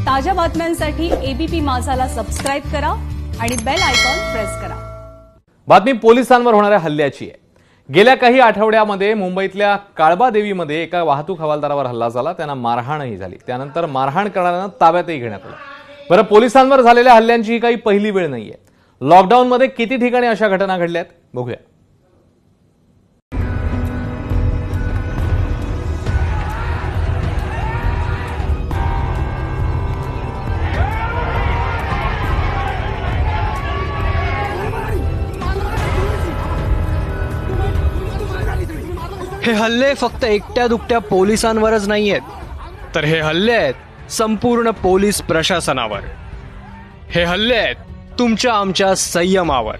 ताज्या बातम्यांसाठी ABP माझाला subscribe करा आणि बेल आयकॉन प्रेस करा। बातमी पोलिसांवर होणाऱ्या हल्ल्याची आहे। गेल्या काही आठवड्यामध्ये मुंबईतल्या काळबादेवीमध्ये एका वाहतूक हवालदारावर हल्ला झाला, त्यांना मारहाणही झाली। त्यानंतर मारहाण करणाऱ्यांना ताब्यातही घेण्यात आलं। बरं, पोलिसांवर झालेल्या हल्ल्यांची ही काही पहिली वेळ नाहीये। लॉकडाऊनमध्ये किती ठिकाणी अशा घटना घडल्यात बघूया। हे हल्ले फक्त एकट्या दुकट्या पोलिसांवरच नाही आहेत, तर हे हल्ले आहेत संपूर्ण पोलीस प्रशासनावर। हे हल्ले आहेत तुमच्या आमच्या संयमावर,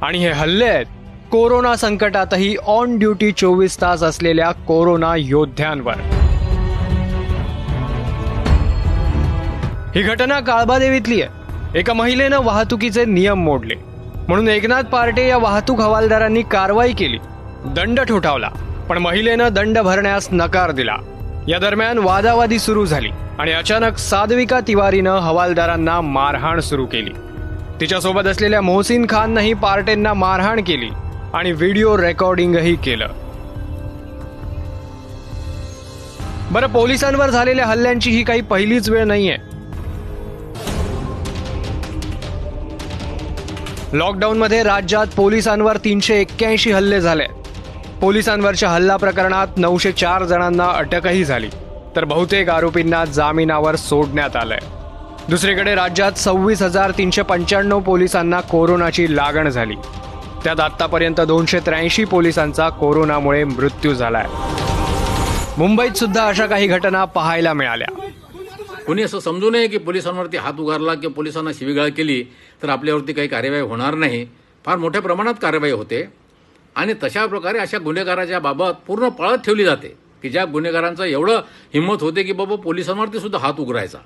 आणि हे हल्ले आहेत कोरोना संकटातही ऑन ड्युटी 24 तास असलेल्या कोरोना योद्ध्यांवर। ही घटना काळबादेवीतली आहे। एका महिलेनं वाहतुकीचे नियम मोडले म्हणून एकनाथ पार्टे या वाहतूक हवालदारांनी कारवाई केली, दंड ठोठावला, पण महिलेनं दंड भरण्यास नकार दिला। या दरम्यान वादावादी सुरू झाली आणि अचानक साध्विका तिवारीनं हवालदारांना मारहाण सुरू केली। तिच्यासोबत असलेल्या मोहसिन खाननंही पार्टेंना मारहाण केली आणि व्हिडिओ रेकॉर्डिंगही केलं। बरं, पोलिसांवर झालेल्या हल्ल्यांची ही काही पहिलीच वेळ नाहीये। लॉकडाऊनमध्ये राज्यात पोलिसांवर 381 हल्ले झाले। पोलिसांवरच्या हल्ला प्रकरणात 904 जणांना अटकही झाली, तर बहुतेक आरोपींना जामिनावर सोडण्यात आलंय। दुसरीकडे राज्यात 26,395 पोलिसांना कोरोनाची लागण झाली, त्यात आतापर्यंत 283 पोलिसांचा कोरोनामुळे मृत्यू झालाय। मुंबईत सुद्धा अशा काही घटना पाहायला मिळाल्या। कोणी असं समजू नये की पोलिसांवरती हात उगारला किंवा पोलिसांना शिवीगाळ केली तर आपल्यावरती काही कार्यवाही होणार नाही। फार मोठ्या प्रमाणात कार्यवाही होते आणि तशा प्रकारे अशा गुन्हेगाराच्या बाबत पूर्ण पळत ठेवली जाते की ज्या गुन्हेगारांचं एवढं हिंमत होते की बाबा पोलिसांवरती सुद्धा हात उघडायचा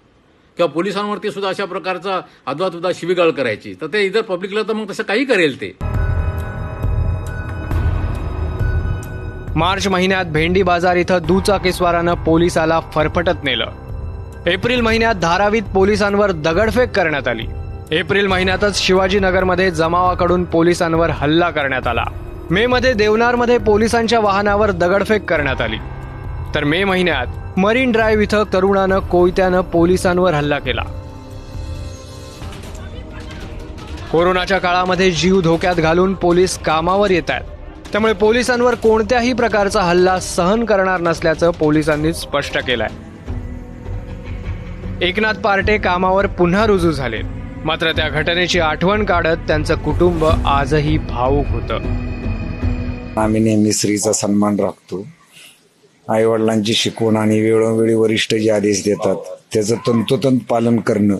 किंवा पोलिसांवरती सुद्धा अशा प्रकारचा अद्वातुद्धा शिवीगाळ करायची, तर ते इतर पब्लिकला तर मग तसं काही करेल ते। मार्च महिन्यात भेंडी बाजार इथं दुचाकीस्वारानं पोलिसाला फरफटत नेलं। एप्रिल महिन्यात धारावीत पोलिसांवर दगडफेक करण्यात आली। एप्रिल महिन्यातच शिवाजीनगरमध्ये जमावाकडून पोलिसांवर हल्ला करण्यात आला। मे मध्ये देवनारमध्ये पोलिसांच्या वाहनावर दगडफेक करण्यात आली, तर मे महिन्यात मरीन ड्राईव्ह इथं तरुणानं कोयत्यानं पोलिसांवर हल्ला केला। कोरोनाच्या काळामध्ये जीव धोक्यात घालून पोलीस कामावर येत आहेत, त्यामुळे पोलिसांवर कोणत्याही प्रकारचा हल्ला सहन करणार नसल्याचं पोलिसांनी स्पष्ट केलंय। एकनाथ पार्टे कामावर पुन्हा रुजू झाले, मात्र त्या घटनेची आठवण काढत त्यांचं कुटुंब आजही भावुक होतं। आम्ही नेहमी स्त्रीचा सन्मान राखतो। आईवडिलांची शिकवण आणि वेळोवेळी वरिष्ठ जे आदेश देतात त्याचं तंतोतंत पालन करणं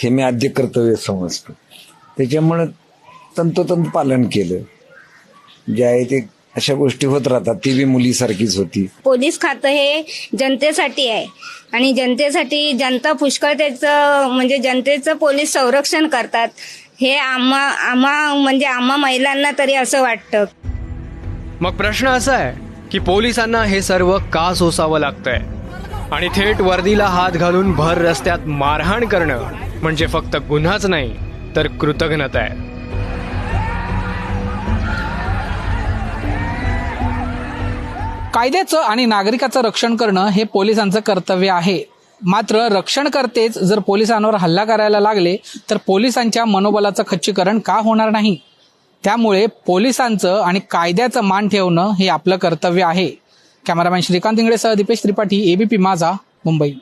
हे मी आद्य कर्तव्य समजतो। त्याच्यामुळे तंतोतंत पालन केलं, जे आहे ते अशा गोष्टी होत राहतात। ती बी मुलीसारखीच होती। पोलीस खातं हे जनतेसाठी आहे आणि जनतेसाठी जनता पुष्कळ त्याचं म्हणजे जनतेचं पोलीस संरक्षण करतात, हे आम्हा महिलांना तरी असं वाटतं। मग प्रश्न असा आहे की पोलिसांना हे सर्व का सोसावं लागतंय आणि थेट वर्दीला हात घालून भर रस्त्यात मारहाण करणं म्हणजे फक्त गुन्हाच नाही तर कृतघ्नता आहे। कायद्याचं आणि नागरिकाचं रक्षण करणं हे पोलिसांचं कर्तव्य आहे। मात्र रक्षणकर्तेच जर पोलिसांवर हल्ला करायला लागले तर पोलिसांच्या मनोबलाचं खच्चीकरण का होणार नाही? त्यामुळे पोलिसांचं आणि कायद्याचं मान ठेवणं हे आपलं कर्तव्य आहे। कॅमेरामॅन श्रीकांत इंगळेसह दीपेश त्रिपाठी, एबीपी माझा, मुंबई।